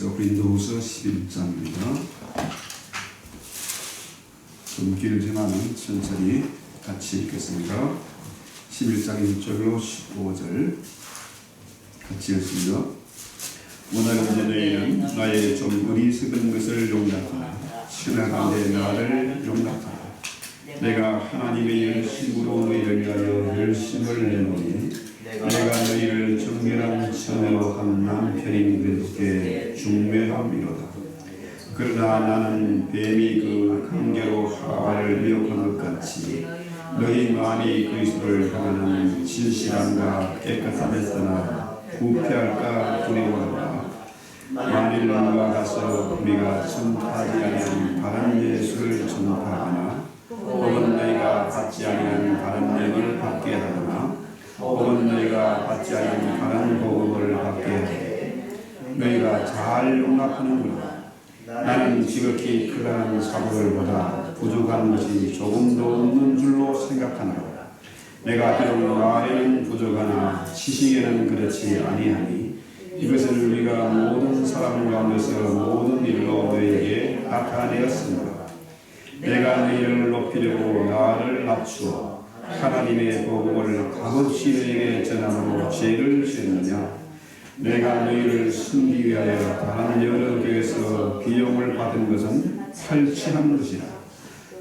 말씀이겠죠. 고린도후서 11장입니다. 좀 길지만은 천천히 같이 읽겠습니다. 11장 1절로 15절 같이 읽습니다. 오늘은 너희는 나의 좀 어리석은 것을 용납하라. 신앙하되 나를 용납하라. 내가 하나님의 열심으로 너희를 위하여 열심을 내노니 내가 너희를 정결한 처녀로 한 남편인 그리스도께 중매함이로다. 그러나 나는 뱀이 그 강계로 하와를 미혹한 것 같이 너희 마음이 그리스도를 향하는 진실함과 깨끗함에 떠나 부패할까 두려워하라. 만일 누가 가서 우리가 전파하지 아니한 바른 예수를 전파하거나 혹은 너희가 받지 아니한 바른 영을 받게 하거나 혹은 너희가 받지 아니한 바른 복음을 받게 하되 너희가 잘 용납하는구나. 나는 지극히 크다는 사고를보다 부족한 것이 조금도 없는 줄로 생각하노라. 내가 비록 말에는 부족하나 지식에는 그렇지 아니하니 이것을 우리가 모든 사람 가운데서 모든 일로 너희에게 나타내었으므로 내가 너희를 높이려고 나를 낮추어 하나님의 복음을 값없이 너희에게 전함으로 죄를 지었느냐. 내가 너희를 숨기 위하여 다른 여러 교회에서 비용을 받은 것은 탈취한 것이라.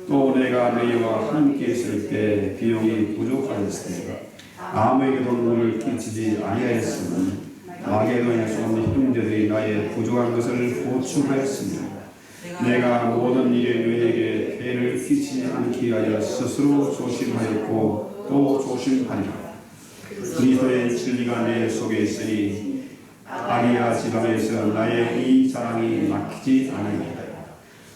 또 내가 너희와 함께 있을 때 비용이 부족하였을 때 아무에게도 물을 끼치지 아니하였으니 마게도냐에서 온 형제들이 나의 부족한 것을 보충하였으며 내가 모든 일에 너희에게 해를 끼치지 않기 위하여 스스로 조심하였고 또 조심하리라. 그리스도의 진리가 내 속에 있으니 아리아 지방에서 나의 이 자랑이 막히지 아니하리라.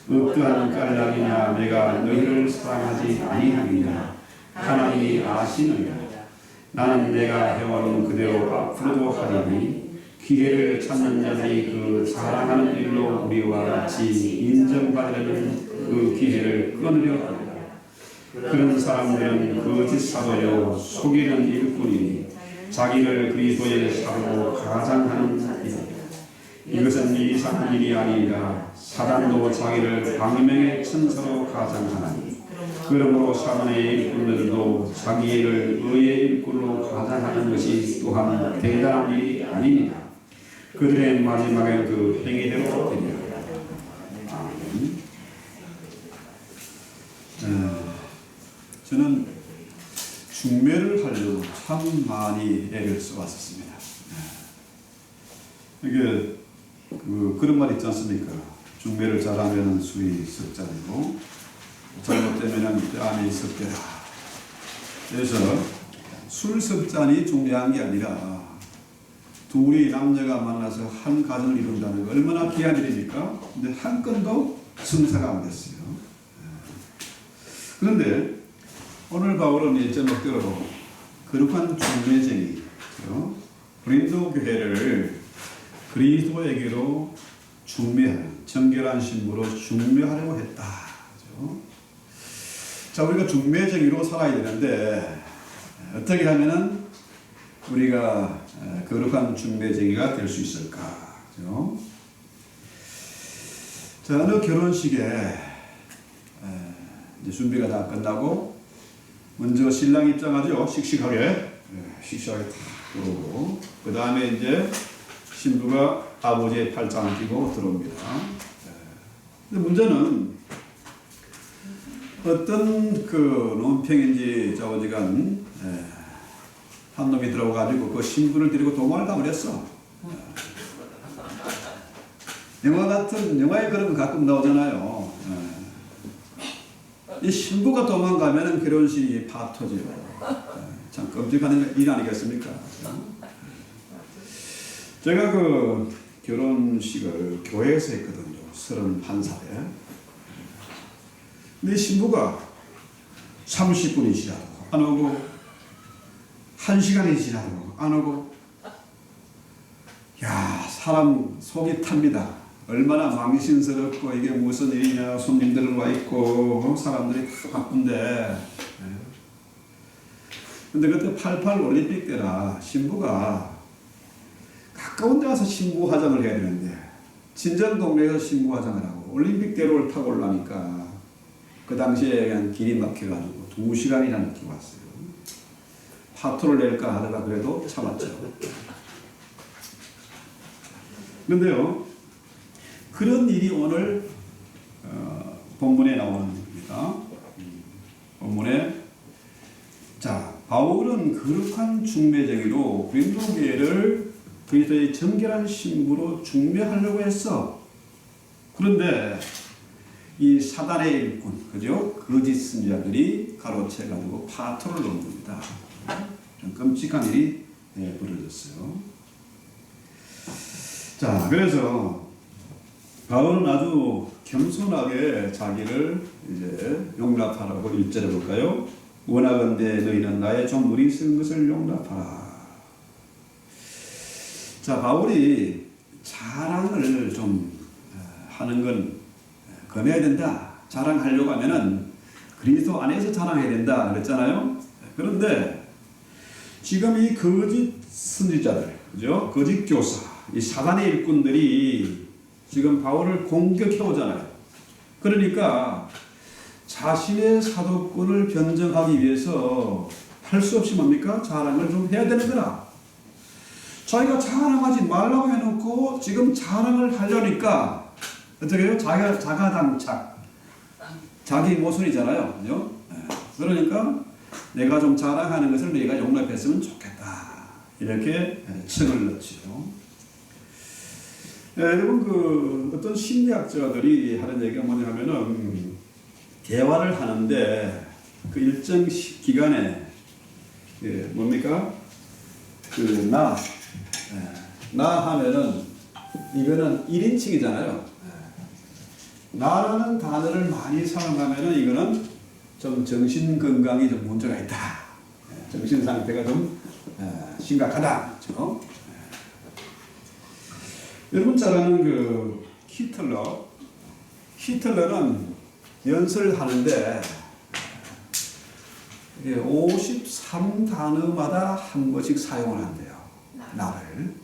어떠한 깔락이냐 내가 너희를 사랑하지 아니하느냐 하나님이 아시느니라. 나는 내가 해와놓은 그대로 앞으로도 하리니 기회를 찾는 자들이 그 자랑하는 일로 우리와 같이 인정받으려는 그 기회를 끊으려 합니다. 그런 사람들은 거짓 사도요 속이는 일꾼이니 자기를 그리스도의 사도로 가장하는 자입니다. 이것은 이상한 일이 아니라 사단도 자기를 광명의 천사로 가장하나니 그러므로 사단의 일꾼들도 자기를 의의 일꾼으로 가장하는 것이 또한 대단한 일이 아닙니다. 그들의 마지막에 그 행위대로 되리라. 저는 중매를 하려고 참 많이 애를 써왔었습니다. 이게 그런 말 있지 않습니까? 중매를 잘하면 술이 석잔이고 잘못되면 때 안에 석대라. 그래서 술 석잔이 중요한 게 아니라 둘이 남녀가 만나서 한 가정을 이룬다는 거 얼마나 귀한 일입니까? 근데 한 건도 성사가 안 됐어요. 그런데 오늘 바울은 이 제목대로 거룩한 중매쟁이, 고린도 교회를 그리스도에게로 중매하는 정결한 신부로 중매하려고 했다. 그렇죠? 자, 우리가 중매쟁이로 살아야 되는데 어떻게 하면은 우리가 거룩한 중매쟁이가 될 수 있을까? 그렇죠? 자, 어느 결혼식에 이제 준비가 다 끝나고 먼저 신랑 입장하죠. 씩씩하게 딱 들어오고 그 다음에 이제 신부가 아버지의 팔짱을 끼고 들어옵니다. 근데 문제는 어떤 그 논평인지 저지간 한 놈이 들어가지고 그 신부를 데리고 도망을 가버렸어. 영화에 그런 거 가끔 나오잖아요. 이 신부가 도망가면 결혼식이 파토지요. 참 끔찍한 일 아니겠습니까? 제가 그 결혼식을 교회에서 했거든요. 31살에. 근데 신부가 30분이 지나도 안 오고 1시간이 지나도 안 오고 야, 사람 속이 탑니다. 얼마나 망신스럽고 이게 무슨 일이냐. 손님들 와 있고 사람들이 다 바쁜데. 근데 그때 88 올림픽 때라 신부가 가까운 데 가서 신부 화장을 해야 되는데 친정 동네에서 신부화장을 하고 올림픽대로를 타고 올라니까 그 당시에 그냥 길이 막혀가지고 2시간이나 늦게 왔어요. 파토를 낼까 하다가 그래도 참았죠. 그런데요, 그런 일이 오늘 본문에 나오는 겁니다. 본문에 자, 바울은 거룩한 중매쟁이로 고린도교회를 그리스도의 정결한 신부로 중매하려고 했어. 그런데 이 사단의 일꾼, 그죠? 거짓 선지자들이 가로채가지고 파토를 넣은 겁니다. 좀 끔찍한 일이 벌어졌어요. 자, 그래서 바울은 아주 겸손하게 자기를 이제 용납하라고 1절에 볼까요? 원하건대 너희는 나의 좀 무리스러운 것을 용납하라. 자, 바울이 자랑을 좀 하는 건 금해야 된다. 자랑하려고 하면은 그리스도 안에서 자랑해야 된다 그랬잖아요. 그런데 지금 이 거짓 선지자들, 그죠? 거짓 교사, 이 사단의 일꾼들이 지금 바울을 공격해 오잖아요. 그러니까 자신의 사도권을 변정하기 위해서 할 수 없이 뭡니까? 자랑을 좀 해야 되는 거라. 자기가 자랑하지 말라고 해놓고 지금 자랑을 하려니까 어떻게 해요? 자가당착. 자기 모순이잖아요. 그죠? 그러니까 내가 좀 자랑하는 것을 너희가 용납했으면 좋겠다. 이렇게 층을 넣지요. 여러분, 그 어떤 심리학자들이 하는 얘기가 뭐냐면은 대화를 하는데 그 일정 기간에 뭡니까? 그 나 하면은 이거는 1인칭이잖아요. 나라는 단어를 많이 사용하면은 이거는 좀 정신 건강이 좀 문제가 있다. 정신 상태가 좀 심각하다. 그렇죠? 여러분 잘 아는 그 히틀러는 연설하는데 53단어마다 한 번씩 사용을 한대요. 나를.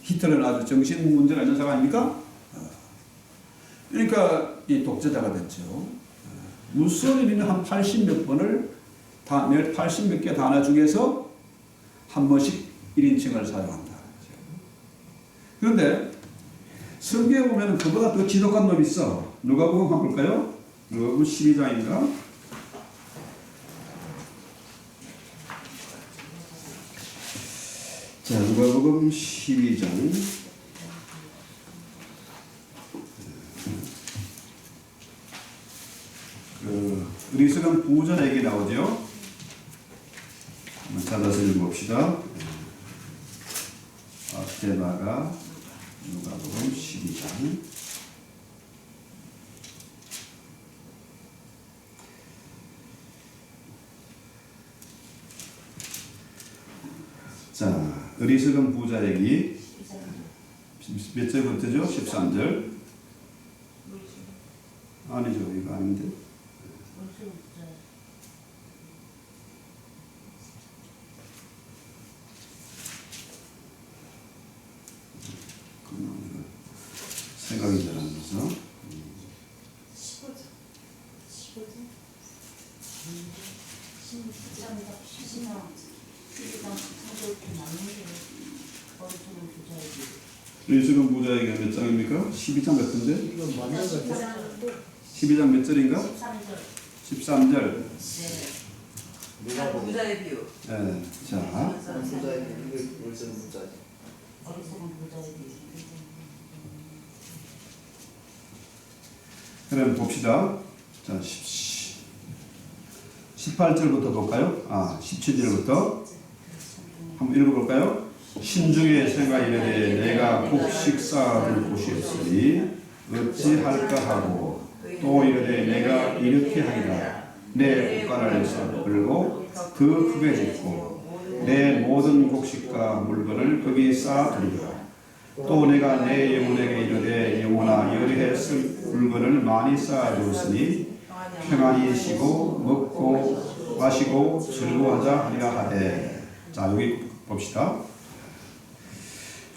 히틀러는 아주 정신 문제가 있는 사람 아닙니까? 그러니까 이 독재자가 됐죠. 무솔리니는 한 80몇 번을 80몇 개 단어 중에서 한 번씩 1인칭을 사용한다. 그런데 성경에 보면 그보다 더 지독한 놈이 있어. 누가복음 한번 볼까요? 누가복음 12장인가? 자, 누가복음 12장. 의리스러운 부자 얘기 나오죠? 한번 찾아서 읽어봅시다. 아테마가 누가복음 12장. 자, 의리스러운 부자 얘기 몇 절부터죠? 13절. 아니죠, 이거 아닌데. 생각이 잘 안 나서. 15절. 의리스러운 부자에게 몇 장입니까? 12장 같은데? 12장 몇 절인가? 13절. 네. 부자의 비유. 네. 자. 부자의 비유. 어리석은 부자지. 그럼 봅시다. 자, 18절부터 볼까요? 17절부터 한번 읽어볼까요? 신중에 생각 이르되 내가 곡식 쌓아둘 곳이 없으니 어찌할까 하고 또 이르되 내가 이렇게 하리라 내 곡간을 썰고 더 크게 짓고 내 모든 곡식과 물건을 거기 쌓아두리라. 또 내가 내 영혼에게 이르되 영혼아 여리해 쓸 물건을 많이 쌓아두었으니 평안히 쉬고 먹고 마시고 즐거워하자 하리라 하되. 자, 여기 봅시다.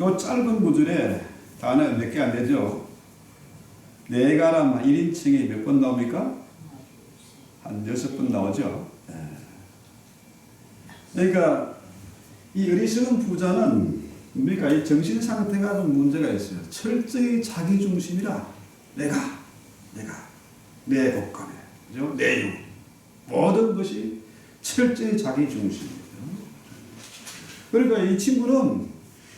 요 짧은 구절에 단어 몇 개 안 되죠? 네가라마 1인칭이 몇 번 나옵니까? 한 6번 나오죠. 그러니까 이 어리석은 부자는 뭡니까? 이 정신 상태가 좀 문제가 있어요. 철저히 자기 중심이라 내가 내 복감에 그죠? 내 유 모든 것이 철저히 자기 중심이에요. 그러니까 이 친구는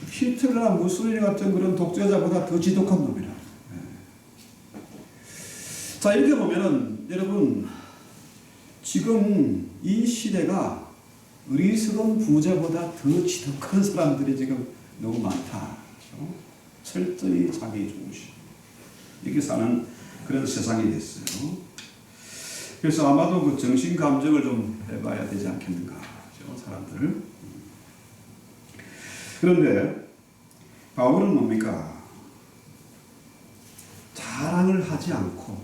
히틀러나 무솔리니 같은 그런 독재자보다 더 지독한 놈이라. 자, 이렇게 보면은 여러분 지금 이 시대가 어리석은 부자보다 더 지독한 사람들이 지금 너무 많다. 그렇죠? 철저히 자기 중심 이렇게 사는 그런 세상이 됐어요. 그래서 아마도 그 정신 감정을 좀 해봐야 되지 않겠는가, 그렇죠? 사람들. 그런데 바울은 뭡니까? 자랑을 하지 않고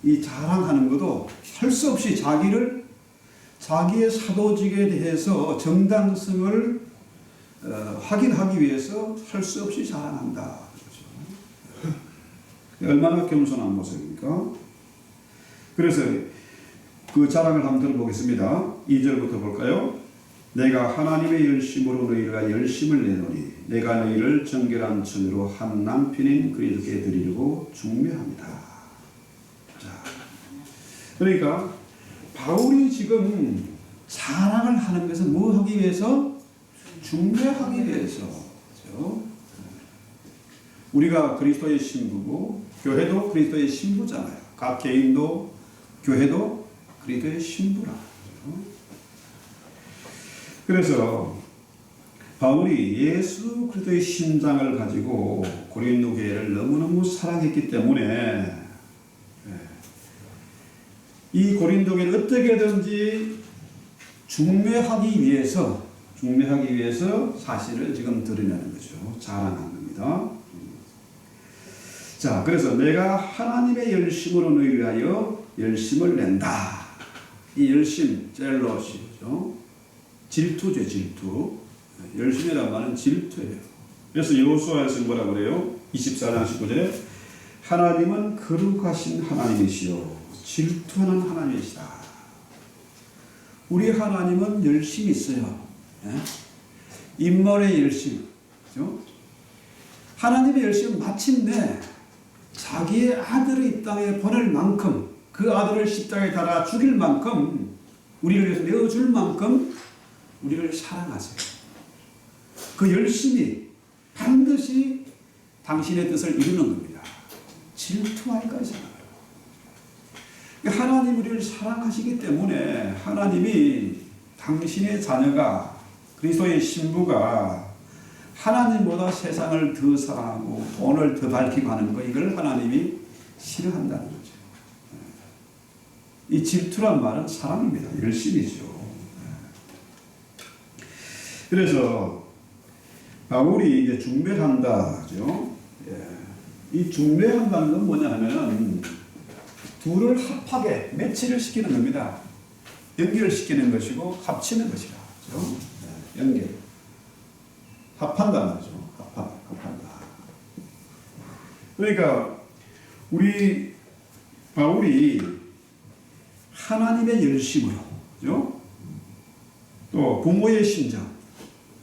이 자랑하는 것도 할 수 없이 자기의 사도직에 대해서 정당성을 확인하기 위해서 할 수 없이 자랑한다. 그렇죠? 얼마나 겸손한 모습입니까? 그래서 그 자랑을 한번 들어보겠습니다. 2절부터 볼까요? 내가 하나님의 열심으로 너희가 열심을 내노니 내가 너희를 정결한 천으로 한 남편인 그리스도께 드리려고 중매합니다. 자, 그러니까 바울이 지금 자랑을 하는 것은 뭐 하기 위해서? 중매하기 위해서. 그렇죠? 우리가 그리스도의 신부고 교회도 그리스도의 신부잖아요. 각 개인도 교회도 그리스도의 신부라. 그래서 바울이 예수 그리스도의 심장을 가지고 고린도 교회를 너무너무 사랑했기 때문에 이 고린도 교회를 어떻게든지 중매하기 위해서 사실을 지금 드러내는 거죠. 자랑한 겁니다. 자, 그래서 내가 하나님의 열심으로 너희를 위하여 열심을 낸다. 이 열심, 젤러시죠. 질투죠, 질투. 열심이란 말은 질투예요. 그래서 여호수아에서 뭐라 그래요? 24장 19절에 하나님은 거룩하신 하나님이시요 질투하는 하나님이시다. 우리 하나님은 열심이 있어요. 인물의 열심. 그렇죠? 하나님의 열심은 마침내 자기의 아들을 이 땅에 보낼 만큼 그 아들을 십자가에 달아 죽일 만큼 우리를 위해서 내어줄 만큼 우리를 사랑하세요. 그 열심이 반드시 당신의 뜻을 이루는 겁니다. 질투할까 생각해요. 하나님 우리를 사랑하시기 때문에 하나님이 당신의 자녀가 그리스도의 신부가 하나님보다 세상을 더 사랑하고 돈을 더 밝히고 하는 거 이걸 하나님이 싫어한다는 거죠. 이 질투란 말은 사랑입니다. 열심이죠. 그래서 바울이 이제 중매한다죠. 이 중매한다는 건 뭐냐 하면은 둘을 합하게 매치를 시키는 겁니다. 연결시키는 것이고 합치는 것이다. 그렇죠? 연결. 합한다 말이죠. 합한다. 그러니까 우리 바울이 하나님의 열심으로, 그렇죠? 또 부모의 심정,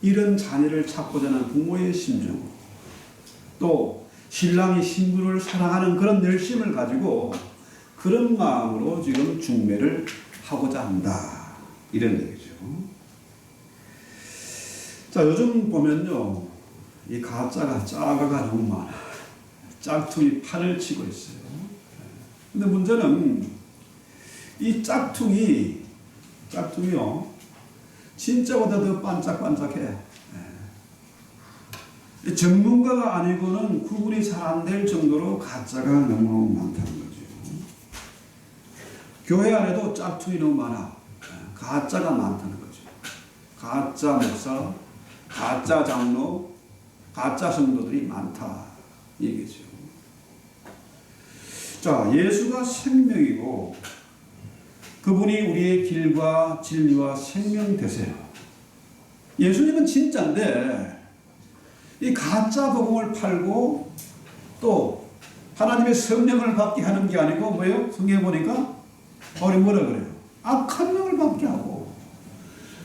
이런 자녀를 찾고자 하는 부모의 심정, 또 신랑이 신부를 사랑하는 그런 열심을 가지고 그런 마음으로 지금 중매를 하고자 한다. 이런 얘기죠. 자, 요즘 보면요, 이 가짜가 너무 많아. 짝퉁이 판을 치고 있어요. 근데 문제는 이 짝퉁이요, 진짜보다 더 반짝반짝해. 전문가가 아니고는 구분이 잘 안 될 정도로 가짜가 너무 많다는 거죠. 교회 안에도 짝퉁이 너무 많아. 가짜가 많다는 거죠. 가짜 목사, 가짜 장로, 가짜 성도들이 많다. 이 얘기죠. 자, 예수가 생명이고 그분이 우리의 길과 진리와 생명 되세요. 예수님은 진짜인데 이 가짜 복음을 팔고 또 하나님의 성령을 받게 하는 게 아니고 뭐예요? 성경에 보니까 바울이 뭐라 그래요? 악한 영을 받게 하고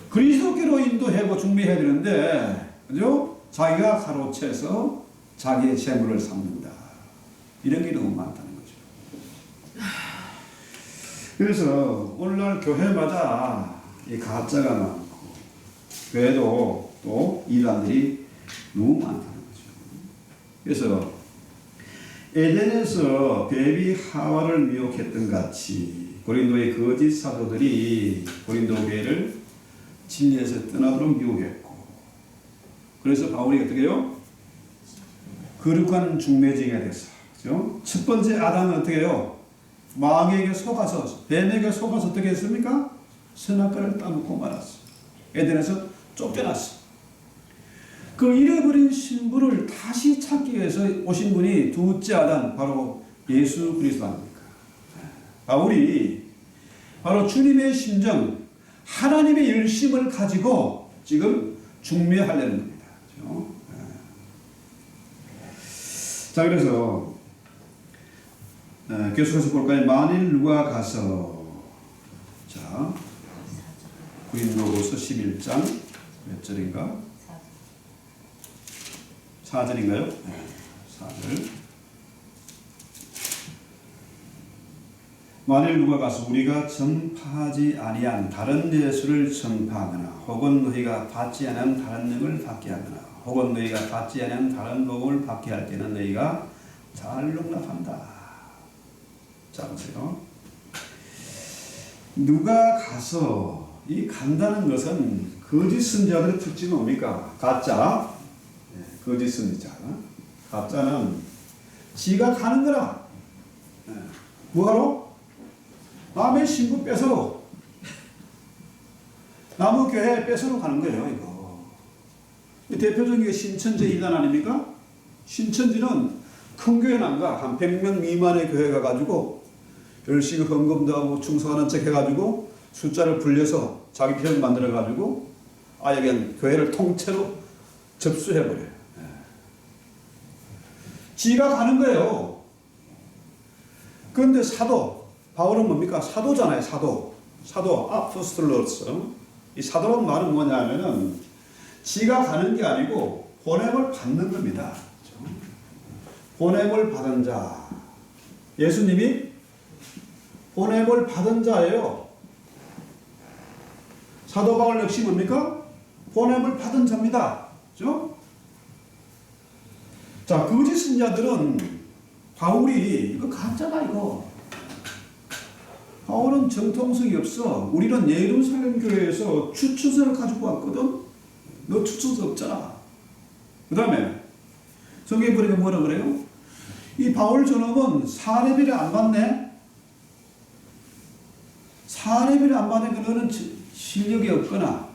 그리스도께로 인도하고 중매해야 되는데 그죠? 자기가 가로채서 자기의 재물을 삼는다. 이런 게 너무 많다는 거죠. 그래서 오늘날 교회마다 이 가짜가 많고 교회도 또 이단들이 너무 많다는 거죠. 그래서 에덴에서 뱀이 하와를 미혹했던 같이 고린도의 거짓 사도들이 고린도 교회를 진리에서 떠나도록 미혹했고 그래서 바울이 어떻게 해요? 거룩한 중매쟁이가 됐어. 그죠? 첫 번째 아담은 어떻게 해요? 마귀에게 속아서 뱀에게 속아서 어떻게 했습니까? 선악과를 따먹고 말았어. 에덴에서 쫓겨났어. 그 잃어버린 신부를 다시 찾기 위해서 오신 분이 둘째 아담 바로 예수 그리스도 아닙니까? 바울이 바로 주님의 심정 하나님의 열심을 가지고 지금 중매하려는 겁니다. 그렇죠? 자 그래서 계속해서 볼까요? 만일 누가 가서 자 고린도후서 11장 몇 절인가? 4절인가요? 4절. 만일 누가 가서 우리가 전파하지 아니한 다른 예수를 전파하거나 혹은 너희가 받지 않은 다른 영을 받게 하거나 혹은 너희가 받지 않은 다른 복음을 받게 할 때는 너희가 잘 용납한다. 자 보세요. 누가 가서 이 간다는 것은 거짓 선지자들의 특징은 뭡니까? 가짜, 거짓 선지자. 가짜는 지가 가는 거라. 뭐하러? 남의 신부 뺏으러. 남의 교회 뺏으러 가는 거예요, 이거. 대표적인 게 신천지 이단 아닙니까? 신천지는 큰 교회는 안 가. 한 100명 미만의 교회 가가지고 열심히 헌금도 하고 충성하는 척 해가지고 숫자를 불려서 자기 편 만들어가지고 아예 그냥 교회를 통째로 접수해버려요. 지가 가는 거예요. 그런데 사도, 바울은 뭡니까? 사도잖아요, 사도. 사도, 아포스톨로스. 이 사도란 말은 뭐냐면은 지가 가는 게 아니고 보냄을 받는 겁니다. 보냄을 받은 자. 예수님이 보냄을 받은 자예요. 사도 바울 역시 뭡니까? 보냄을 받은 자입니다. 그죠? 자, 거짓 신자들은 바울이 이거 가짜다 이거. 바울은 정통성이 없어. 우리는 예루살렘 교회에서 추천서를 가지고 왔거든. 너 추천서 없잖아. 그 다음에 성경에 보니까 뭐라 그래요? 이 바울 저놈은 사례비를 안 받네. 사례비를 안 받으니까 너는 실력이 없거나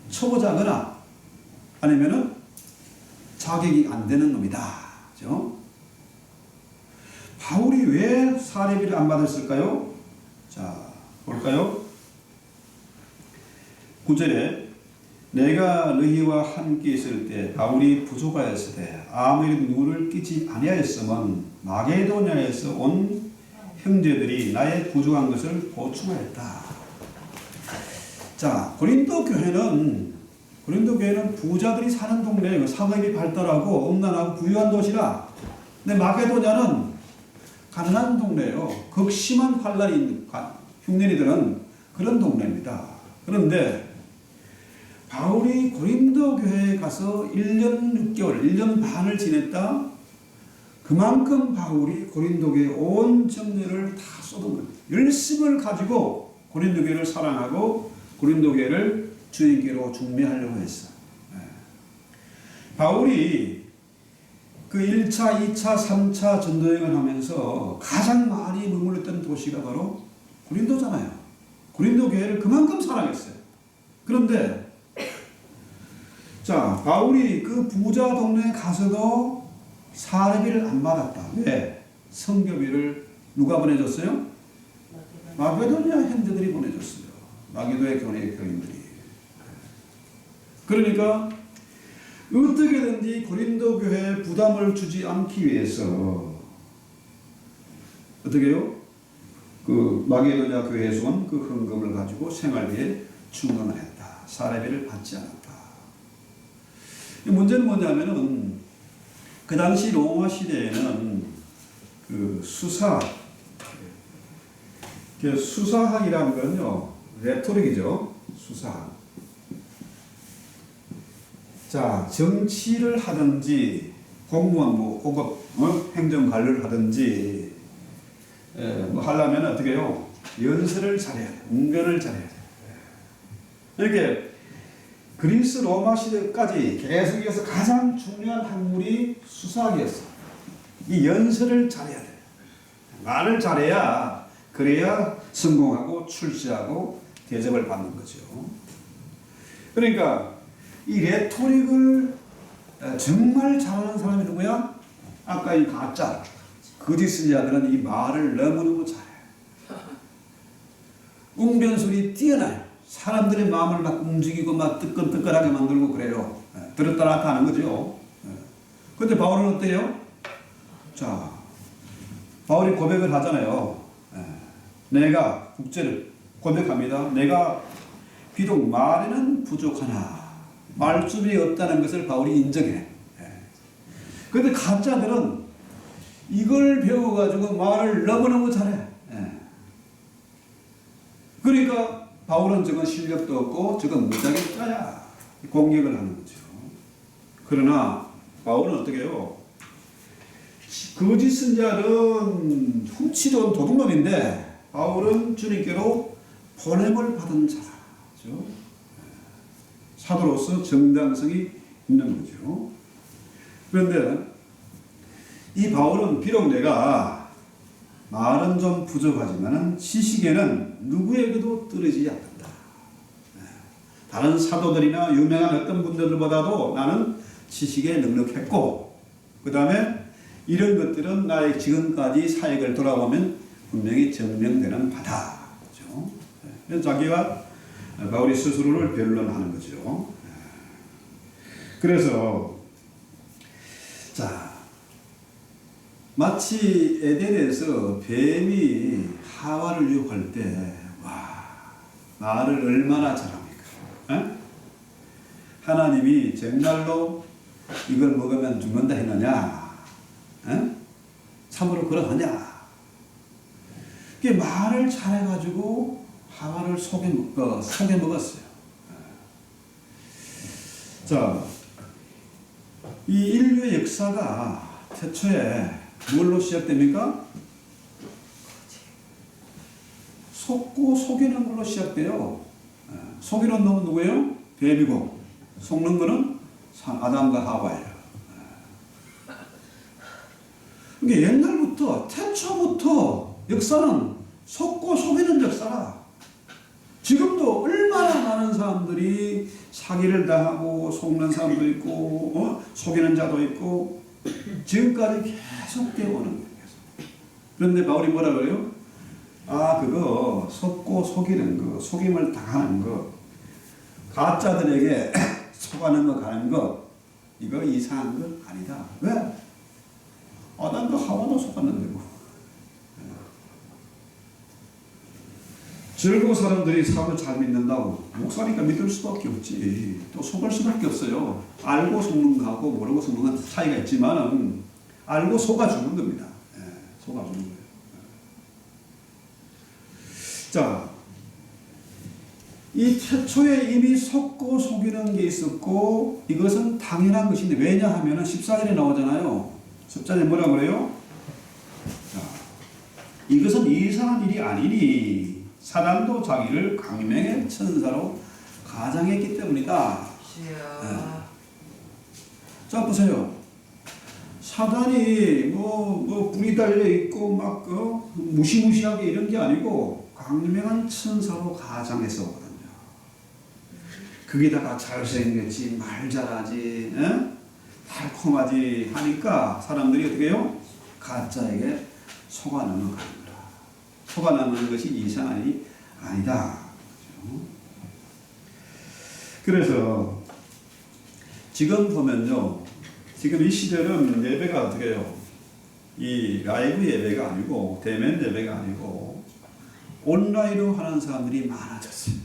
초보자거나 아니면은 자격이 안 되는 놈이다. 그죠? 바울이 왜 사례비를 안 받았을까요? 자, 볼까요? 9절에 내가 너희와 함께 있을 때 바울이 부족하였을 때 아무리 누구를 끼지 아니하였으면 마게도냐에서 온 형제들이 나의 부족한 것을 보충하였다. 자, 고린도 교회는 부자들이 사는 동네예요. 상업이 발달하고 음란하고 부유한 도시라. 근데 마게도냐는 가난한 동네예요. 극심한 환란이 있는 흉년이 드는 그런 동네입니다. 그런데 바울이 고린도 교회에 가서 1년 6개월, 1년 반을 지냈다. 그만큼 바울이 고린도 교회 온 정열을 다 쏟은 겁니다. 열심을 가지고 고린도 교회를 사랑하고 고린도 교회를 주인께로 중매하려고 했어. 바울이 그 1차, 2차, 3차 전도여행을 하면서 가장 많이 머물렀던 도시가 바로 고린도잖아요. 고린도 교회를 그만큼 사랑했어요. 그런데 자, 바울이 그 부자 동네에 가서도 사례비를 안 받았다. 왜? 성교비를 누가 보내줬어요? 마게도냐 형제들이 보내줬어요. 마게도의 교회인들이. 그러니까 어떻게든지 고린도 교회에 부담을 주지 않기 위해서 어떻게 해요? 그 마게도냐 교회에서 온 그 헌금을 가지고 생활비에 충당을 했다. 사례비를 받지 않았다. 문제는 뭐냐면은 그 당시 로마 시대에는 그 수사학이라는 건요, 레토릭이죠. 수사학. 자, 정치를 하든지 공무원 뭐 고급 행정 관료를 하든지 뭐 하려면 어떻게 해요? 연설을 잘해야 돼. 웅변을 잘해야 돼. 이렇게 그리스 로마 시대까지 계속해서 가장 중요한 학문이 수사학이었어. 이 연설을 잘해야 돼. 말을 잘해야 그래야 성공하고 출세하고 대접을 받는 거죠. 그러니까 이 레토릭을 정말 잘하는 사람이 누구야? 아까 이 가짜 거짓술자들은 이 말을 너무너무 잘해. 웅변술이 뛰어나요. 사람들의 마음을 막 움직이고 막 뜨끈뜨끈하게 만들고 그래요. 들었다 놨다 하는 거죠. 근데 바울은 어때요? 자, 바울이 고백을 하잖아요. 내가 국제를 고백합니다. 내가 비록 말에는 부족하나 말주변이 없다는 것을 바울이 인정해. 그런데 가짜들은 이걸 배워가지고 말을 너무너무 잘해. 그러니까 바울은 저건 실력도 없고 저건 무작위 짜야 공격을 하는 거죠. 그러나 바울은 어떻게 해요? 거짓 선자는 훔치던 도둑놈인데 바울은 주님께로 보냄을 받은 자죠. 사도로서 정당성이 있는 거죠. 그런데 이 바울은 비록 내가 말은 좀 부족하지만 지식에는 누구에게도 떨어지지 않는다. 다른 사도들이나 유명한 어떤 분들보다도 나는 지식에 넉넉했고 그 다음에 이런 것들은 나의 지금까지 사역을 돌아보면 분명히 증명되는 바다. 그렇죠? 자기가 바울이 스스로를 변론하는 거죠. 그래서 자 마치 에덴에서 뱀이 하와를 유혹할 때 와, 말을 얼마나 잘합니까? 에? 하나님이 정말로 이걸 먹으면 죽는다 했느냐? 에? 참으로 그러하냐? 이게 말을 잘해가지고 하와를 속여 먹었어요. 자, 이 인류의 역사가 태초에 뭘로 시작됩니까? 속고 속이는 걸로 시작돼요. 속이는 놈은 누구예요? 뱀이고 속는 거는 아담과 하와예요. 그러니까 옛날부터 태초부터 역사는 속고 속이는 역사라. 지금도 얼마나 많은 사람들이 사기를 당하고 속는 사람도 있고 속이는 자도 있고 지금까지 계속되어 오는 거예요. 그런데 바울이 뭐라 그래요? 그거 속고 속이는 거, 속임을 당하는 거, 가짜들에게 속아는 거 가는 거, 이거 이상한 거 아니다. 왜? 아담도 하와도 속았는데 뭐. 즐거운 사람들이 사람을 잘 믿는다고 목사니까 믿을 수밖에 없지. 또 속을 수밖에 없어요. 알고 속는 거하고 모르고 속는 건 차이가 있지만은 알고 속아주는 겁니다. 속아주는 거예요. 자, 이 태초에 이미 속고 속이는 게 있었고 이것은 당연한 것인데 왜냐하면 14절에 나오잖아요. 14절에 뭐라 그래요? 자, 이것은 이상한 일이 아니니 사단도 자기를 광명의 천사로 가장했기 때문이다. 자, 보세요. 사단이 불이 달려 있고 막 무시무시하게 이런 게 아니고 광명한 천사로 가장했었거든요. 거기다가 잘생겼지, 말 잘하지, 달콤하지 하니까 사람들이 어떻게 해요? 가짜에게 속아 넘어가는 거라. 속아 넘어가는 것이 이상한 일이 아니다. 그렇죠? 그래서 지금 보면요, 지금 이 시대는 예배가 어떻게 해요? 이 라이브 예배가 아니고 대면 예배가 아니고 온라인으로 하는 사람들이 많아졌어요.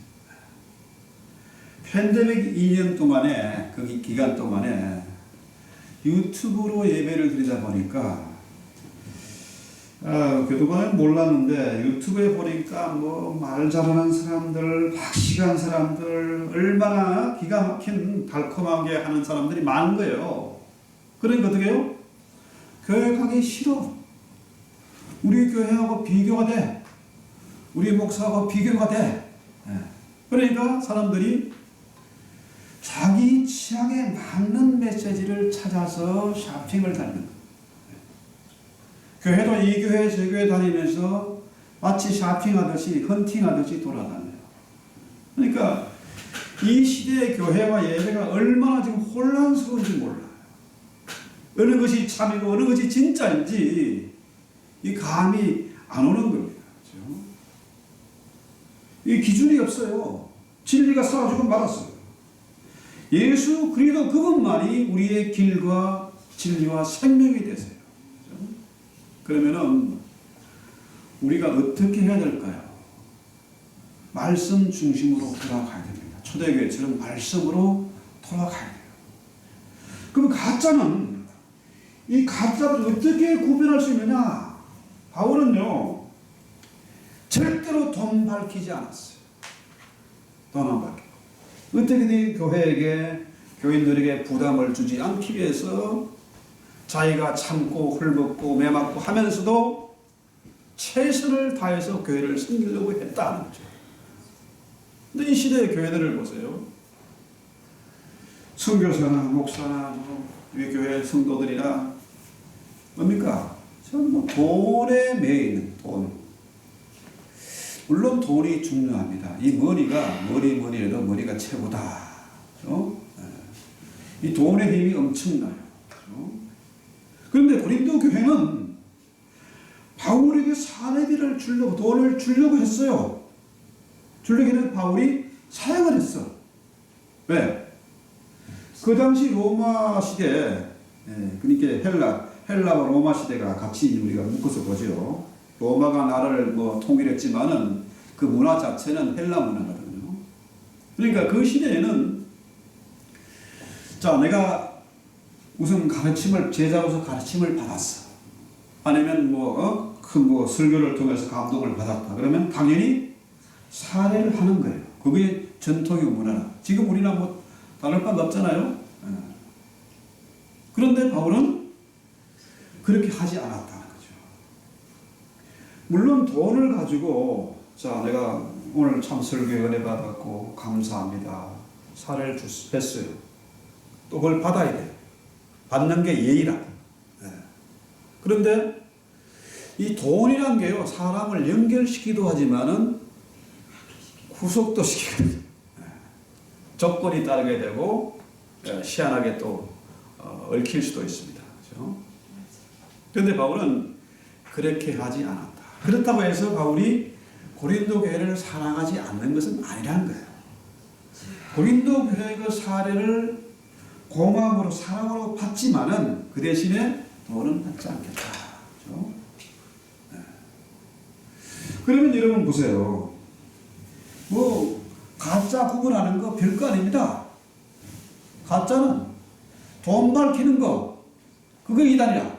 팬데믹 2년 동안에 그 기간 동안에 유튜브로 예배를 드리다 보니까 그동안은 몰랐는데 유튜브에 보니까 뭐 말 잘하는 사람들, 박식한 사람들, 얼마나 기가 막힌 달콤하게 하는 사람들이 많은 거예요. 그러니까 어떻게 해요? 교회 가기 싫어. 우리 교회하고 비교가 돼. 우리 목사하고 비교가 돼. 그러니까 사람들이 자기 취향에 맞는 메시지를 찾아서 샤핑을 다니는 거예요. 교회도 이 교회 저 교회 다니면서 마치 샤핑하듯이 헌팅하듯이 돌아다녀요. 그러니까 이 시대의 교회와 예배가 얼마나 지금 혼란스러운지 몰라요. 어느 것이 참이고 어느 것이 진짜인지 이 감이 안 오는 겁니다. 그렇죠? 이 기준이 없어요. 진리가 사라지고 말았어요. 예수 그리스도 그것만이 우리의 길과 진리와 생명이 되세요. 그렇죠? 그러면은 우리가 어떻게 해야 될까요? 말씀 중심으로 돌아가야 됩니다. 초대교회처럼 말씀으로 돌아가야 돼요. 그럼 가짜는 이 가짜를 어떻게 구별할 수 있느냐? 바울은요 절대로 돈 밝히지 않았어요. 돈 안 밝히고 어떻게든 교회에게 교인들에게 부담을 주지 않기 위해서 자기가 참고 헐벗고 매맞고 하면서도 최선을 다해서 교회를 섬기려고 했다는 거죠. 근데 이 시대의 교회들을 보세요. 선교사나 목사나 우리 교회 성도들이나 뭡니까? 전부 돈에 매여 있는 돈. 물론 돈이 중요합니다. 이 머리가 뭐니해도 머리가 최고다. 이 돈의 힘이 엄청나요. 그런데 고린도 교회는 바울에게 사례비를 주려고 돈을 주려고 했어요. 주려고 했는데 바울이 사양을 했어. 왜? 그 당시 로마 시대, 그러니까 헬라와 로마 시대가 같이 우리가 묶어서 보죠. 로마가 나라를 통일했지만은 그 문화 자체는 헬라 문화거든요. 그러니까 그 시대에는 자 내가 우선 제자로서 가르침을 받았어. 아니면 큰 설교를 통해서 감동을 받았다. 그러면 당연히 사례를 하는 거예요. 그게 전통의 문화라. 지금 우리나 다를 바가 없잖아요. 그런데 바울은 그렇게 하지 않았다는 거죠. 물론 돈을 가지고 자 내가 오늘 참 설교에 은혜 받았고 감사합니다. 사례를 했어요. 또 그걸 받아야 돼요. 받는 게 예의라. 그런데 이 돈이란 게요 사람을 연결시키기도 하지만은 구속도 시키거든요. 조건이 따르게 되고 희한하게 또 얽힐 수도 있습니다. 그렇죠? 그런데 바울은 그렇게 하지 않았다. 그렇다고 해서 바울이 고린도 교회를 사랑하지 않는 것은 아니라는 거예요. 고린도 교회의 그 사례를 고마움으로 사랑으로 받지만은 그 대신에 돈은 받지 않겠다. 그렇죠? 그러면 여러분 보세요. 가짜 구분하는 거 별거 아닙니다. 가짜는 돈 밝히는 거 그거 이단이야.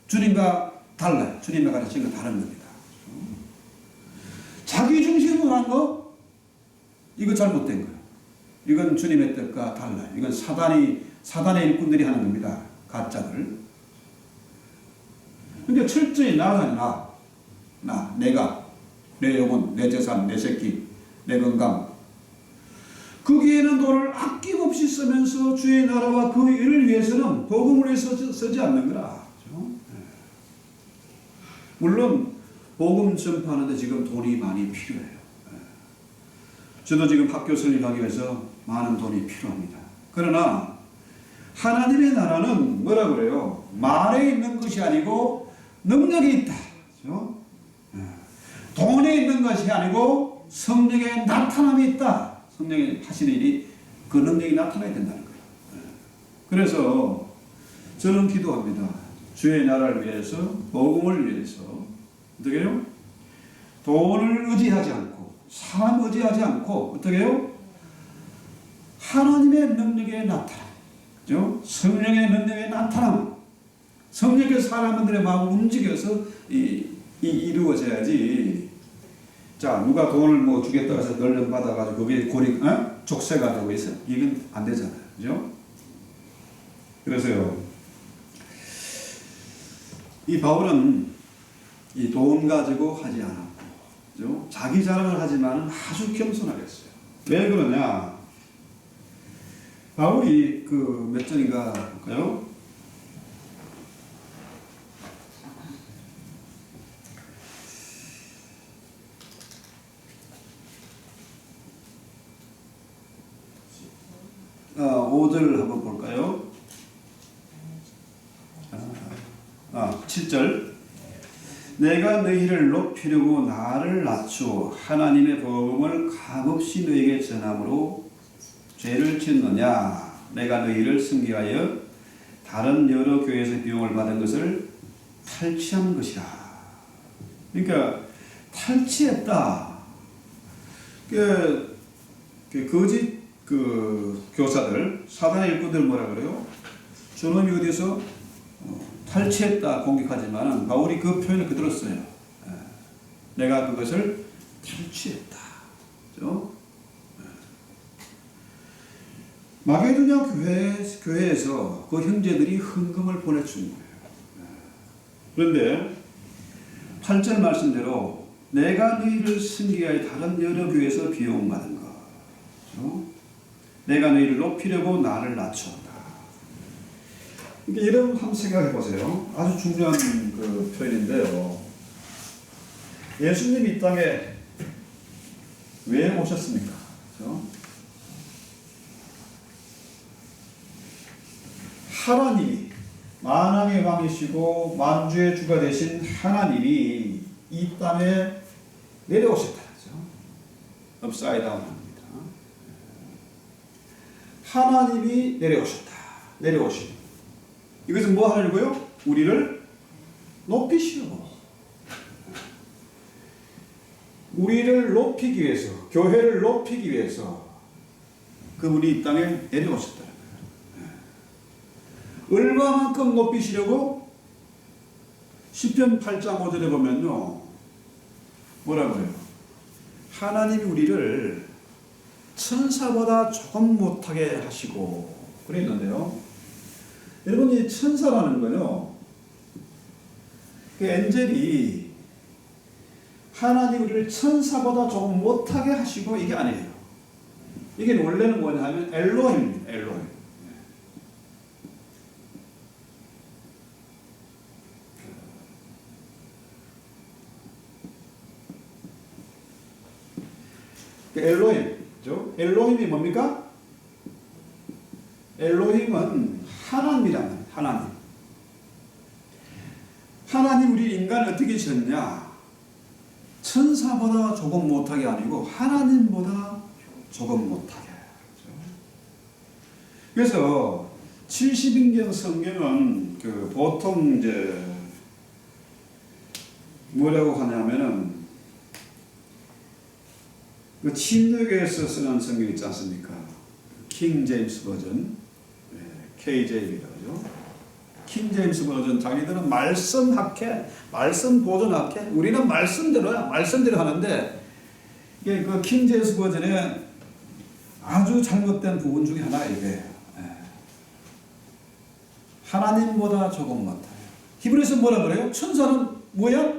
주님과 달라요. 주님의 가르침과 다른 겁니다. 자기 중심으로 한 거 이거 잘못된 거예요. 이건 주님의 뜻과 달라요. 이건 사단의 일꾼들이 하는 겁니다. 가짜들. 근데 철저히 나, 내가, 내 영혼, 내 재산, 내 새끼, 내 건강. 거기에는 돈을 아낌없이 쓰면서 주의 나라와 그 일을 위해서는 복음을 위해서 쓰지 않는 거라. 그렇죠? 물론 복음 전파하는데 지금 돈이 많이 필요해요. 저도 지금 학교 설립하기 위해서 많은 돈이 필요합니다. 그러나 하나님의 나라는 뭐라 그래요? 말에 있는 것이 아니고 능력이 있다. 그렇죠? 돈에 있는 것이 아니고 성령의 나타남이 있다. 성령이 하시는 일이 그 능력이 나타나야 된다는 거예요. 그래서 저는 기도합니다. 주의 나라를 위해서, 복음을 위해서 어떻게 해요? 돈을 의지하지 않고, 사람 의지하지 않고 어떻게 해요? 하나님의 능력의 나타남, 그죠? 성령의 능력의 나타남, 성령께서 사람들의 마음을 움직여서 이루어져야지. 자, 누가 돈을 뭐 주겠다고 해서 널령 받아가지고 그게 족쇄가 되고 있어. 이건 안 되잖아요. 그죠? 그래서요, 이 바울은 이 돈 가지고 하지 않았고, 그죠? 자기 자랑을 하지만 아주 겸손하게 했어요. 왜 그러냐? 바울이 그 몇 절인가 볼까요? 아, 5절 한번 볼까요? 7절. 내가 너희를 높이려고 나를 낮추어 하나님의 복음을 값없이 너희에게 전함으로 죄를 짓느냐? 내가 너희를 승계하여 다른 여러 교회에서 비용을 받은 것을 탈취한 것이라. 그러니까 탈취했다. 그 거짓 교사들, 사단의 일꾼들 뭐라 그래요? 저놈이 어디서 탈취했다 공격하지만 바울이 그 표현을 그대로 써요. 내가 그것을 탈취했다. 그렇죠? 마게도냐 교회에서 그 형제들이 헌금을 보내준 거예요. 그런데 8절 말씀대로 내가 너희를 승계하여 다른 여러 교회에서 비용받은 것. 그렇죠? 내가 너희를 높이려고 나를 낮추었다. 그러니까 이런 한번 생각해 보세요. 아주 중요한 그 표현인데요. 예수님이 이 땅에 왜 오셨습니까? 그렇죠? 하나님이 만왕의 왕이시고 만주의 주가 되신 하나님이 이 땅에 내려오셨다. 그렇죠? upside down 합니다. 하나님이 내려오셨다. 내려오신. 이것은 뭐 하려고요? 우리를 높이시려고. 우리를 높이기 위해서, 교회를 높이기 위해서 그분이 이 땅에 내려오셨다. 얼마만큼 높이시려고? 시편 8장 5절에 보면요, 뭐라고 해요? 하나님이 우리를 천사보다 조금 못하게 하시고 그랬는데요. 여러분, 이 천사라는 거요, 그 엔젤이 하나님 우리를 천사보다 조금 못하게 하시고 이게 아니에요. 이게 원래는 뭐냐 하면 엘로힘입니다. 엘로힘. 엘로힘, 엘로힘이 뭡니까? 엘로힘은 하나님이라는 거예요. 하나님. 하나님 우리 인간을 어떻게 지었냐? 천사보다 조금 못하게 아니고 하나님보다 조금 못하게. 그래서 70인경 성경은 그 보통 이제 뭐라고 하냐면은 그 침례교에서 쓰는 성경 있지 않습니까? 킹 제임스 버전, KJV라고 하죠. 킹 제임스 버전, 자기들은 말씀 학회, 말씀 보존 학회, 우리는 말씀대로야, 말씀대로 하는데, 이게 그 킹 제임스 버전에 아주 잘못된 부분 중에 하나가 이거예요. 하나님보다 조금 못해요. 히브리서 뭐라 그래요? 천사는 뭐야?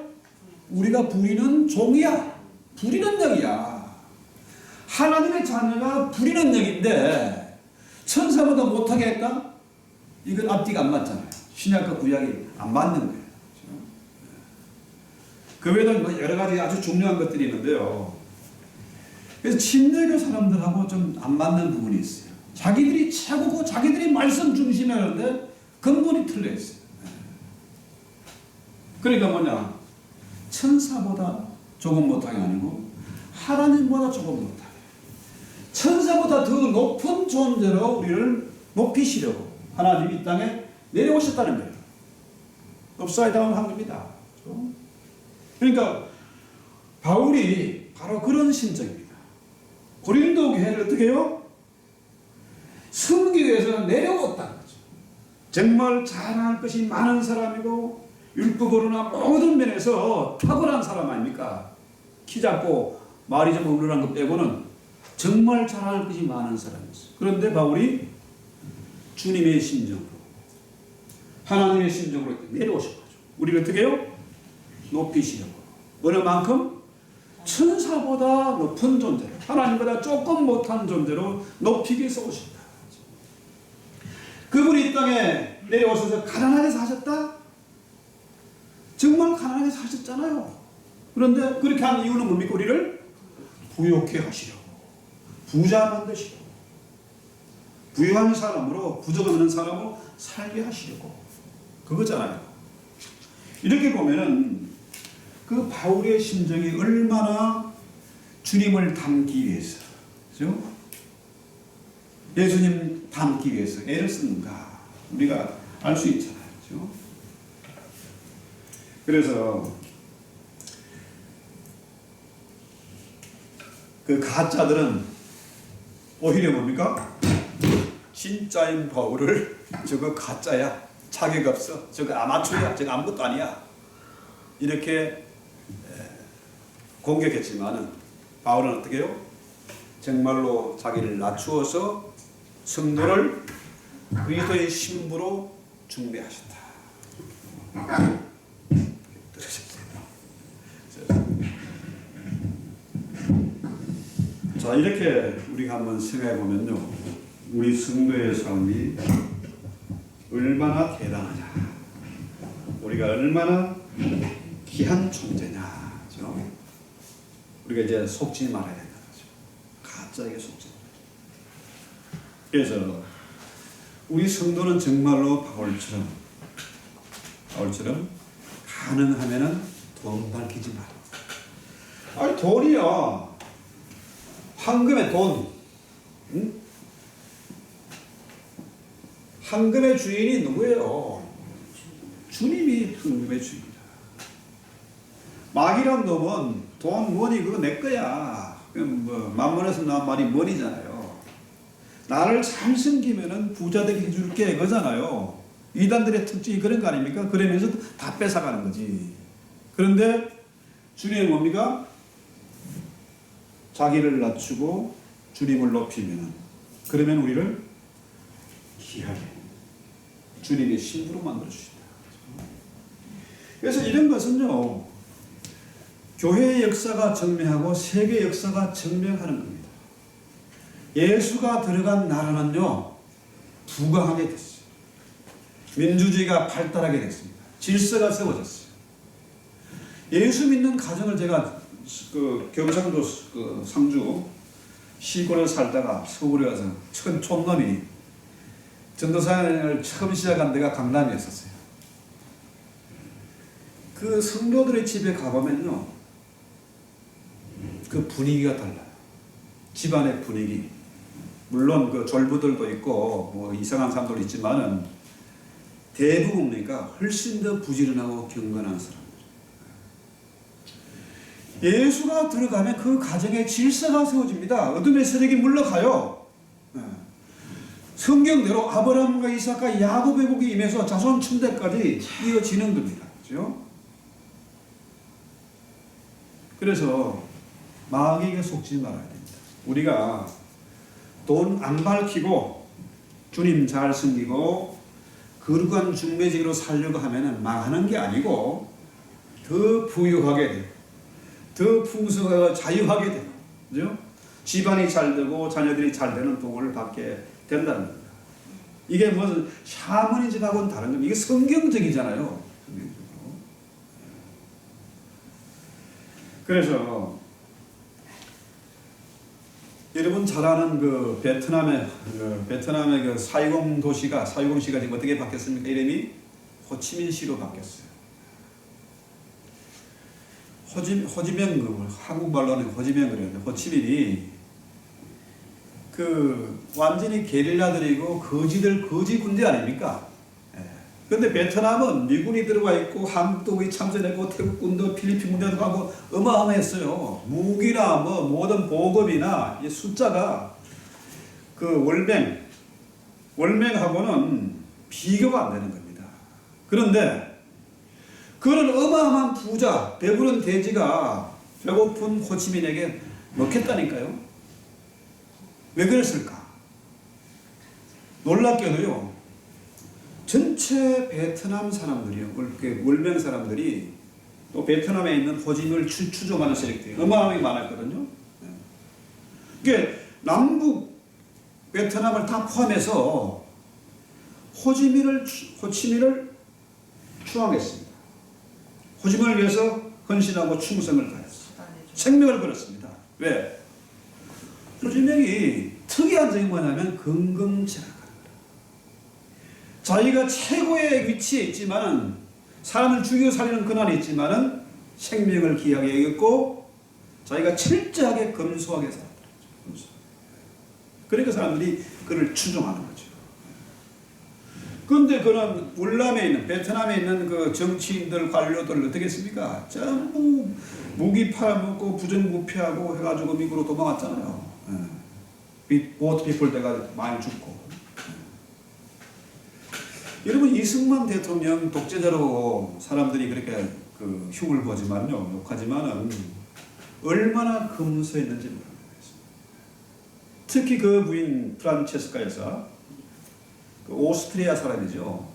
우리가 부리는 종이야. 부리는 영이야. 하나님의 자녀가 부리는 영인데 천사보다 못하게 했다? 이건 앞뒤가 안 맞잖아요. 신약과 구약이 안 맞는 거예요. 그 외에는 뭐 여러 가지 아주 중요한 것들이 있는데요. 그래서 침례교 사람들하고 좀 안 맞는 부분이 있어요. 자기들이 최고고 자기들이 말씀 중심에 하는데 근본이 틀려 있어요. 그러니까 뭐냐? 천사보다 조금 못하게 아니고 하나님보다 조금 못하게. 천사보다 더 높은 존재로 우리를 높이시려고. 하나님이 이 땅에 내려오셨다는 거예요. 업사이드 다운 한 겁니다. 그러니까 바울이 바로 그런 심정입니다. 고린도 교회를 어떻게 해요? 섬기기 위해서 내려왔다는 거죠. 정말 자랑할 것이 많은 사람이고 율법으로나 모든 면에서 탁월한 사람 아닙니까? 키 작고 말이 좀 어눌한 것 빼고는 정말 자랑할 것이 많은 사람이었어요. 그런데 바울이 주님의 심정으로 하나님의 심정으로 내려오신 거죠. 우리를 어떻게 해요? 높이시려고. 어느 만큼? 천사보다 높은 존재로, 하나님보다 조금 못한 존재로 높이기 위해서 오신다. 그분이 이 땅에 내려오셔서 가난하게 사셨다? 정말 가난하게 사셨잖아요. 그런데 그렇게 한 이유는 뭡니까? 우리를 부욕해 하시려고, 부자 만드시려고, 부유한 사람으로 부족 없는 사람으로 살게 하시려고, 그거잖아요. 이렇게 보면은 그 바울의 심정이 얼마나 주님을 닮기 위해서, 그죠? 예수님 닮기 위해서 애를 쓰는가 우리가 알 수 있잖아요. 그죠? 그래서 그 가짜들은 오히려 뭡니까? 진짜인 바울을 저거 가짜야, 자격 없어, 저거 아마추어야, 저거 아무것도 아니야, 이렇게 공격했지만은 바울은 어떻게 해요? 정말로 자기를 낮추어서 성도를 그리스도의 신부로 중매하셨다. 자, 이렇게 우리가 한번 생각해 보면요, 우리 성도의 삶이 얼마나 대단하냐, 우리가 얼마나 귀한 존재냐, 그렇죠? 우리가 이제 속지 말아야 된다는 거죠. 가짜에게 속지. 그래서 우리 성도는 정말로 바울처럼 가능하면은 돈 밝히지 마라. 아니 돈이야, 황금의 돈, 응? 황금의 주인이 누구예요? 주님이 황금의 주인이다. 마귀란 놈은 돈, 머니 그거 내 거야. 뭐 만문에서 나온 말이 머니잖아요. 나를 잘 섬기면은 부자 되게 해줄게, 그거잖아요. 이단들의 특징이 그런 거 아닙니까? 그러면서 다 뺏어가는 거지. 그런데 주님은 뭡니까? 자기를 낮추고 주님을 높이면은, 그러면 우리를 귀하게 주님의 신부로 만들어 주신다. 그래서 이런 것은요, 교회의 역사가 증명하고 세계 역사가 증명하는 겁니다. 예수가 들어간 나라는요, 부강하게 됐어요. 민주주의가 발달하게 됐습니다. 질서가 세워졌어요. 예수 믿는 가정을 제가 그 경상도 그 상주 시골에 살다가 서울에 와서 촌놈이 전도사를 처음 시작한 데가 강남이었었어요. 그 성도들의 집에 가보면요, 그 분위기가 달라요. 집안의 분위기. 물론 그 졸부들도 있고 뭐 이상한 사람도 있지만은 대부분이니까 훨씬 더 부지런하고 경건한 사람들. 예수가 들어가면 그 가정에 질서가 세워집니다. 어둠의 세력이 물러가요. 성경대로 아브라함과 이삭과 야곱의 복이 임해서 자손 춘대까지 이어지는 겁니다. 그렇죠? 그래서 마귀에게 속지 말아야 됩니다. 우리가 돈 안 밝히고 주님 잘 섬기고 거룩한 중매직으로 살려고 하면은 망하는 게 아니고 더 부유하게 돼요. 더 풍성하고 자유하게 돼요. 그죠? 집안이 잘 되고 자녀들이 잘 되는 복을 받게 된다는 겁니다. 이게 무슨 샤머니즘하고는 다른 겁니다. 이게 성경적이잖아요. 성경적으로. 그래서 여러분 잘 아는 그 베트남의 그 사이공 도시가, 사이공시가 지금 어떻게 바뀌었습니까? 이름이 호치민시로 바뀌었어요. 호지명, 그 한국말로는 호지명 그래요. 호치민이 완전히 게릴라들이고 거지 군대 아닙니까? 그런데 베트남은 미군이 들어와 있고 한국도 거기 참전했고 태국군도 필리핀 군대도 가고 어마어마했어요. 무기나 뭐 모든 보급이나 이 숫자가 월맹하고는 비교가 안 되는 겁니다. 그런데 그런 어마어마한 부자, 배부른 돼지가 배고픈 호치민에게 먹혔다니까요. 왜 그랬을까? 놀랍게도요. 전체 베트남 사람들이요. 월맹 사람들이 또 베트남에 있는 호치민을 추종하는 세력들이 어마어마하게 많았거든요. 이게 남북 베트남을 다 포함해서 호치민을 추앙했습니다. 호치민을 위해서 헌신하고 충성을 다했습니다. 생명을 걸었습니다. 왜? 호치민이 특이한 점이 뭐냐면 긍긍지락하는 거예요. 자기가 최고의 위치에 있지만은 사람을 죽이고 살리는 근한이 있지만은 생명을 귀하게 여겼고 자기가 철저하게 검소하게 살았다. 그러니까 사람들이 그를 추종하는 거죠. 그런데 그런 울람에 있는 베트남에 있는 그 정치인들 관료들 어떻게 했습니까? 전부 무기 팔아먹고 부정부패하고 해가지고 미국으로 도망갔잖아요. 보트 피플 때가 많이 죽고. 여러분 이승만 대통령 독재자로 사람들이 그렇게 흉을 보지만요, 욕하지만은 얼마나 검소했는지 모릅니다. 특히 그 부인 프란체스카 여사, 오스트리아 사람이죠.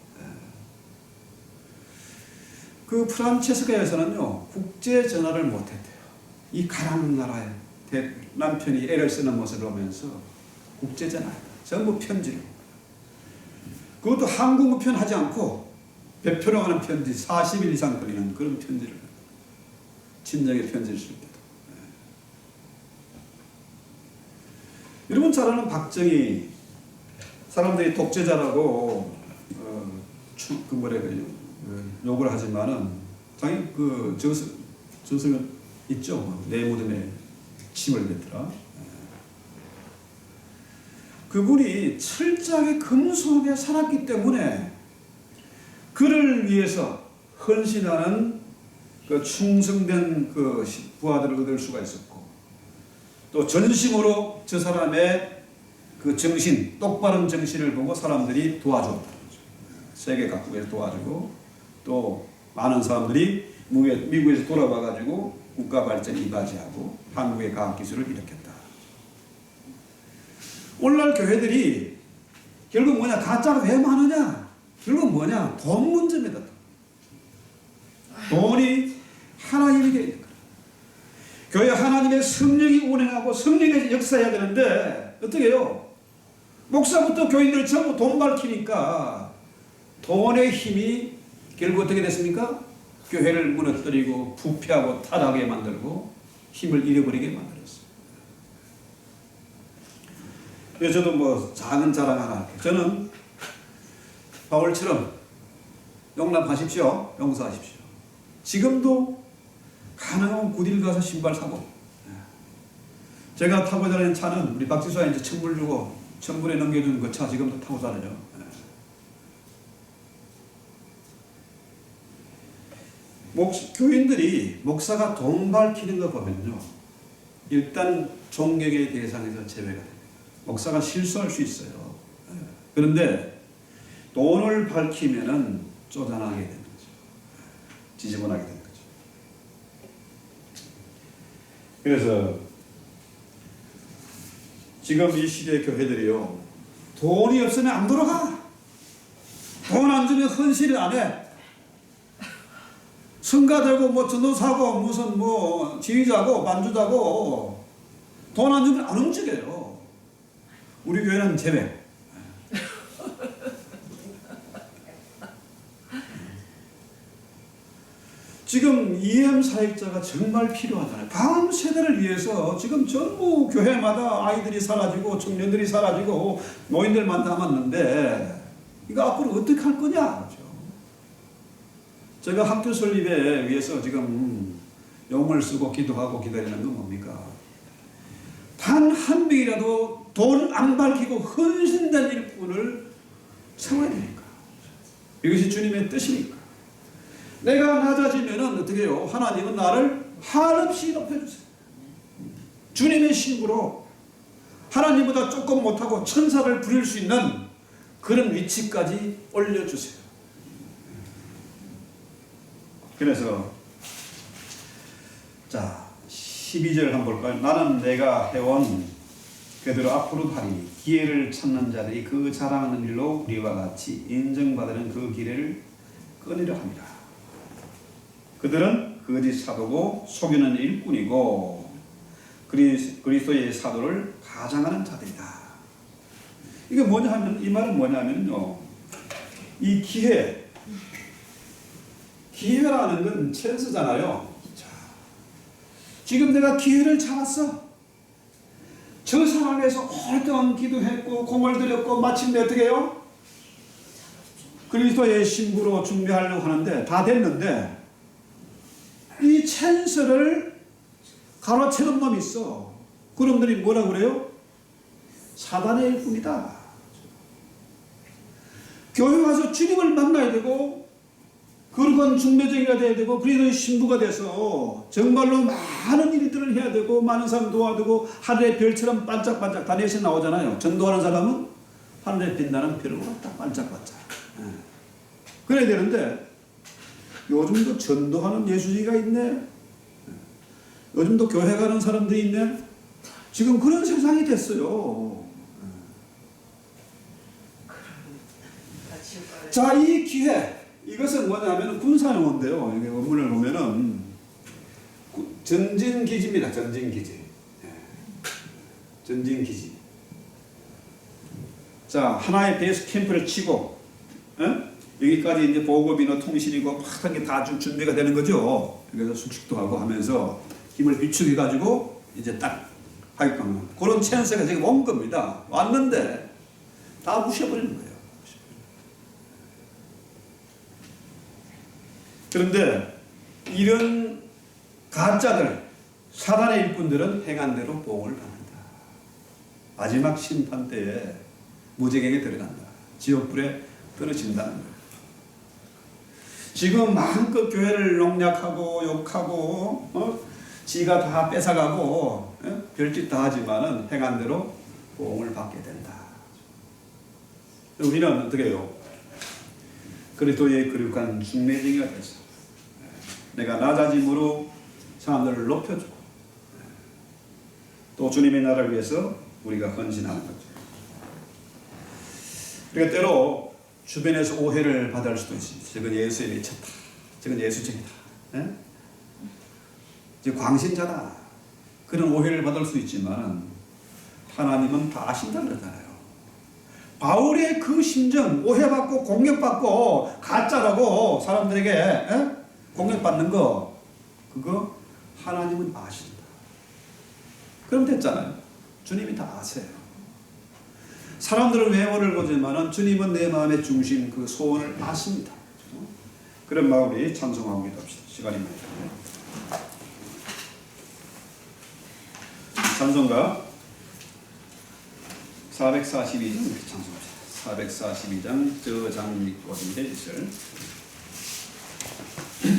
그 프란체스카 여사는요, 국제 전화를 못했대요. 이 가난한 나라에 남편이 애를 쓰는 모습을 보면서 국제 전화 전부 편지로. 그것도 한국어 편하지 않고 배표령하는 편지 40일 이상 걸리는 그런 편지를 친정에 편지를 쓸 때도. 여러분 잘 아는 박정희 사람들이 독재자라고 욕을 하지만은 자기 저승은 있죠. 내 무덤에 침을 뱉더라. 그분이 철저하게 검소하게 살았기 때문에 그를 위해서 헌신하는 충성된 부하들을 얻을 수가 있었고 또 전심으로 저 사람의 정신, 똑바른 정신을 보고 사람들이 도와줬다는 거죠. 세계 각국에서 도와주고 또 많은 사람들이 미국에서 돌아와가지고 국가 발전에 이바지하고 한국의 과학기술을 일으켰다. 오늘날 교회들이 결국 뭐냐? 가짜가 왜 많으냐? 결국 뭐냐? 돈 문제입니다. 돈이 하나님에게 있는 거예요. 교회 하나님의 성령이 운행하고 성령이 역사해야 되는데 어떻게 해요? 목사부터 교인들 전부 돈 밝히니까 돈의 힘이 결국 어떻게 됐습니까? 교회를 무너뜨리고 부패하고 타락하게 만들고 힘을 잃어버리게 만들었어요. 그래서 저도 작은 자랑 하나 할게요. 저는 바울처럼 용납하십시오. 용서하십시오. 지금도 가능하면 구딜 가서 신발 사고 제가 타고 다니는 차는 우리 박지수가 이제 천불 주고 천불에 넘겨준 그 차 지금도 타고 다녀요. 교인들이 목사가 돈 밝히는 거 보면요. 일단 존경의 대상에서 제외가 됩니다. 목사가 실수할 수 있어요. 그런데 돈을 밝히면은 쪼잔하게 되는 거죠. 지저분하게 되는 거죠. 그래서 지금 이 시대의 교회들이요. 돈이 없으면 안 돌아가. 돈 안 주면 헌신을 안 해. 성가되고 전도사고 무슨 지휘자고 만주자고 돈 안 주면 안 움직여요. 우리 교회는 제외. 지금 EM 사역자가 정말 필요하잖아요. 다음 세대를 위해서 지금 전부 교회마다 아이들이 사라지고 청년들이 사라지고 노인들만 남았는데 이거 앞으로 어떻게 할 거냐. 그렇죠? 제가 학교 설립에 위해서 지금 용을 쓰고 기도하고 기다리는 건 뭡니까? 단 한 명이라도 돈을 안 밝히고 헌신된 일꾼을 세워야 되니까. 이것이 주님의 뜻이니까. 내가 낮아지면은 어떻게 해요? 하나님은 나를 한없이 높여주세요. 주님의 신부로 하나님보다 조금 못하고 천사를 부릴 수 있는 그런 위치까지 올려주세요. 그래서 자 12절 한번 볼까요? 나는 내가 해온 그대로 앞으로도 하리니 기회를 찾는 자들이 그 자랑하는 일로 우리와 같이 인정받는 그 기회를 끊으려 합니다. 그들은 거짓 사도고 속이는 일꾼이고 그리스도의 사도를 가장하는 자들이다. 이게 뭐냐 하면 이 말은 뭐냐면요. 이 기회라는 건 찬스잖아요. 자, 지금 내가 기회를 잡았어. 저 상황에서 오랫동안 기도했고 공을 들였고 마침내 어떻게 해요? 그리스도의 신부로 준비하려고 하는데 다 됐는데 이 찬스를 가로채는 놈이 있어. 그 놈들이 뭐라 그래요? 사단의 일꾼이다. 교회 와서 주님을 만나야 되고 그런 중매쟁이가 돼야 되고 그리스도의 신부가 돼서 정말로 많은 일들을 해야 되고 많은 사람 도와주고 하늘의 별처럼 반짝반짝 다니엘서 나오잖아요. 전도하는 사람은 하늘에 빛나는 별을 딱 반짝반짝. 그래야 되는데 요즘도 전도하는 예수지가 있네. 요즘도 교회 가는 사람들이 있네. 지금 그런 세상이 됐어요. 자, 이 기회 이것은 뭐냐면 군사용어인데요. 여기 원문을 보면은 전진기지입니다. 전진기지. 전진기지. 자, 하나의 베이스 캠프를 치고 여기까지 이제 보급이나 통신이고 막한 게 다 준비가 되는 거죠. 그래서 숙식도 하고 하면서 힘을 비축해 가지고 이제 딱 하게끔 그런 찬스가 지금 온 겁니다. 왔는데 다 무시해버리는 거예요. 그런데 이런 가짜들, 사단의 일꾼들은 행한 대로 보응을 받는다. 마지막 심판 때에 무지경에 들어간다. 지옥불에 떨어진다는 거예요. 지금 마음껏 교회를 농락하고 욕하고 지가 다 뺏어가고 별짓 다 하지만은 행한 대로 보응을 받게 된다. 우리는 어떻게 해요? 그리스도의 거룩한 중매쟁이가 돼서 내가 낮아짐으로 사람들을 높여주고 또 주님의 나라를 위해서 우리가 헌신하는 거죠. 그러니까 때로 주변에서 오해를 받을 수도 있습니다. 저건 예수에 미쳤다. 저건 예수쟁이다. 이제 광신자다. 그런 오해를 받을 수 있지만 하나님은 다 아신다 그러잖아요. 바울의 그 심정, 오해받고 공격받고 가짜라고 사람들에게 공격받는 거 그거 하나님은 아신다. 그럼 됐잖아요. 주님이 다 아세요. 사람들은 외모를 보지만 주님은 내 마음의 중심 그 소원을 아십니다. 그런 마음으로 찬송하고 기도합시다. 시간이 많이 있네요. 찬송가 442장 이렇게 찬송합시다. 442장 저 장미꽃인데 1절 주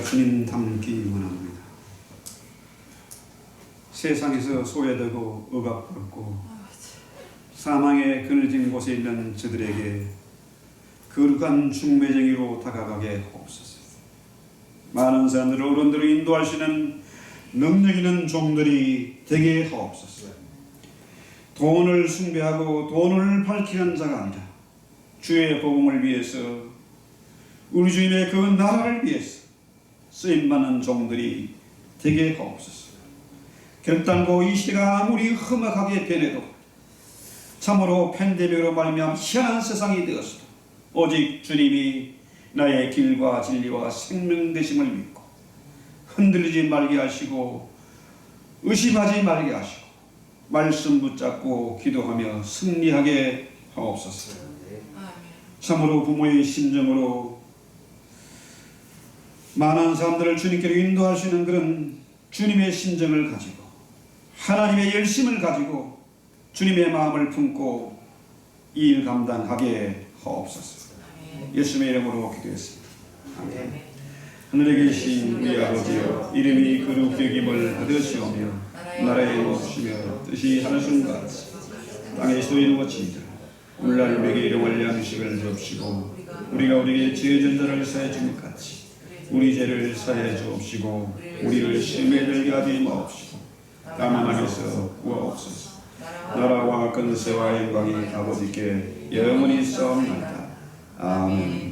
주님 닮기 원합니다. 세상에서 소외되고 억압받고 사망의 그늘진 곳에 있는 저들에게 거룩한 중매정의로 다가가게 하옵소서. 많은 사람들을 어른들을 인도할 수 있는 능력 있는 종들이 되게 하옵소서. 돈을 숭배하고 돈을 밝히는 자가 아니라 주의 복음을 위해서 우리 주님의 그 나라를 위해서 쓰임받는 종들이 되게 하옵소서. 결단코 이 시대가 아무리 험악하게 변해도 참으로 팬데믹으로 말미암아 희한한 세상이 되었어도 오직 주님이 나의 길과 진리와 생명 되심을 믿고 흔들리지 말게 하시고 의심하지 말게 하시고 말씀 붙잡고 기도하며 승리하게 하옵소서. 참으로 부모의 심정으로 많은 사람들을 주님께로 인도할 수 있는 그런 주님의 심정을 가지고 하나님의 열심을 가지고 주님의 마음을 품고 이 일 감당하게 하옵소서. 예수님의 이름으로 기도했습니다. 아멘. 하늘에 계신 우리 아버지여, 이름이 거룩히 여김을 받으시오며 나라의 이루어지시며 뜻이 하늘과 같이 땅에서도 이루어지이다. 오늘날 우리에게 일용할 양식을 주옵시고 우리가 우리에게 죄 진 자를 사해 준 것 같이 우리 죄를 사해 주옵시고 우리를 시험에 들게 하지 마옵시고 다만 악에서 구하옵소서. 나라와 권세와 영광이 아버지께 영원히 싸움나이다. 아멘.